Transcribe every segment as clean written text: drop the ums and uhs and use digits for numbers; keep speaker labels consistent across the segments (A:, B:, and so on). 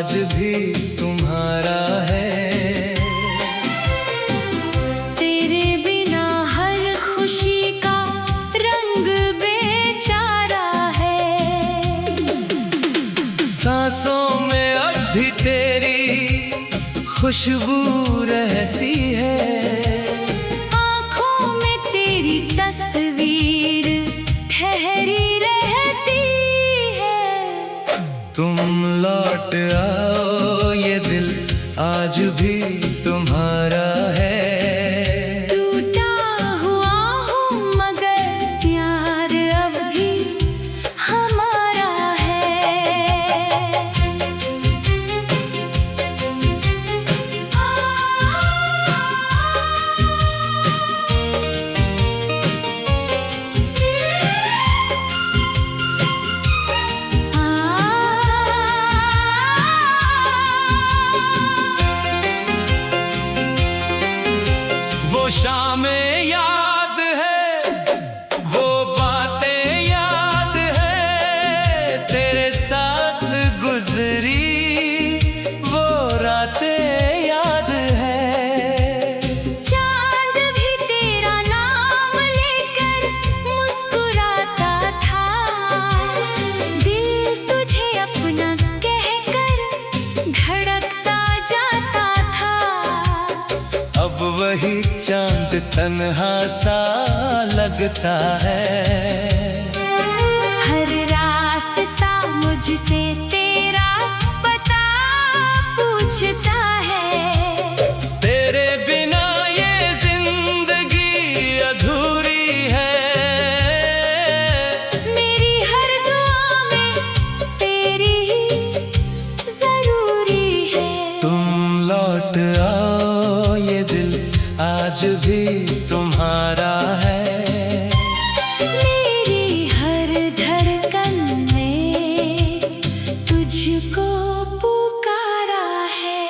A: आज भी तुम्हारा है।
B: तेरे बिना हर खुशी का रंग बेचारा है।
A: सांसों में अब भी तेरी खुशबू रहती है।
B: आँखों में तेरी तस्वीर ठहरी रहती है।
A: तुम लौट आओ, ये दिल आज भी तुम्हारा है।
B: टूटा हुआ हूँ मगर प्यार अब भी हमारा है।
A: वो शामें याद है, वो बातें याद है, तेरे साथ गुजरी वो रातें याद है।
B: चांद भी तेरा नाम लेकर मुस्कुराता था। दिल तुझे अपना कहकर धड़कता जाता था।
A: अब वही चांद तन्हा सा लगता है।
B: हर रास्ता मुझसे तेरा पता पूछता है।
A: तेरे बिना ये जिंदगी अधूरी है।
B: मेरी हर दुआ में तेरी ही जरूरी है।
A: तुम लौट आओ, ये दिल आज भी तुम्हारा है।
B: मेरी हर धड़कन में तुझको पुकारा है।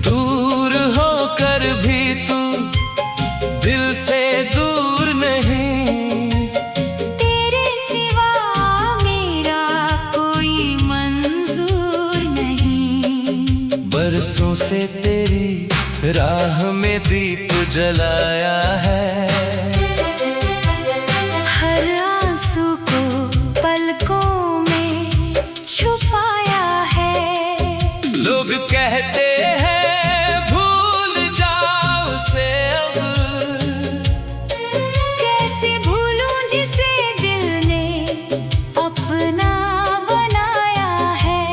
A: दूर होकर भी तू दिल से दूर नहीं।
B: तेरे सिवा मेरा कोई मंजूर नहीं।
A: बरसों से तेरी राह में दीप जलाया है।
B: हर आंसू को पलकों में छुपाया है।
A: लोग कहते हैं भूल जाओ उसे अब।
B: कैसे भूलूं जिसे दिल ने अपना बनाया है।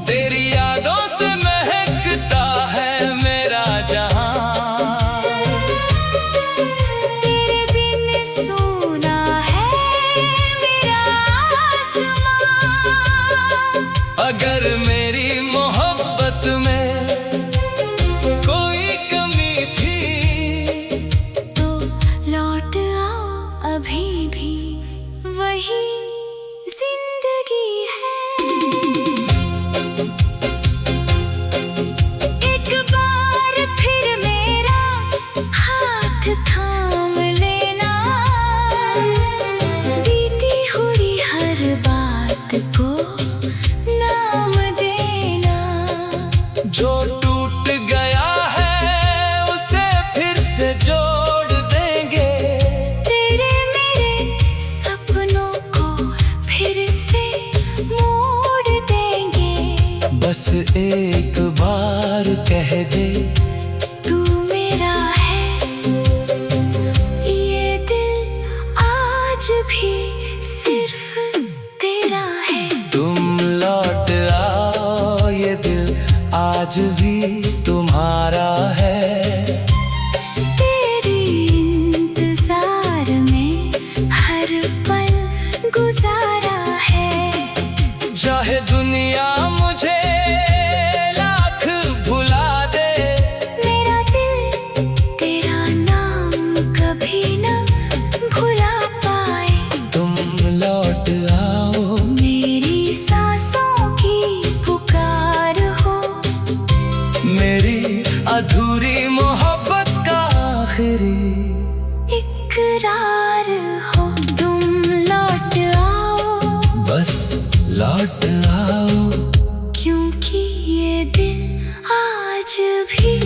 A: तेरी यादों से महकता है मेरा जहां।
B: तेरे बिन सूना है मेरा आसमां।
A: अगर मेरी मोहब्बत में कोई कमी थी
B: तो लौट आओ, अभी भी वही जिंदगी है। एक बार फिर मेरा हाथ थाम लेना। बीती हुई हर बात को नाम देना।
A: जो टूट गया है उसे फिर से जोड़ देंगे।
B: तेरे मेरे सपनों को फिर से मोड़ देंगे।
A: बस एक बार कह दे
B: तू मेरा है। ये दिल आज भी सिर्फ तेरा है।
A: तुम लौट आओ, ये दिल आज भी तुम्हारा है।
B: तेरी इंतजार में हर पल गुजारा है।
A: चाहे दुनिया मुझे लाख भुला दे,
B: मेरा दिल तेरा नाम कभी न भुला पाए।
A: तुम लौट आओ।
B: मेरी
A: आखिरी
B: इकरार हो तुम लौट आओ,
A: बस लौट आओ,
B: क्योंकि ये दिल आज भी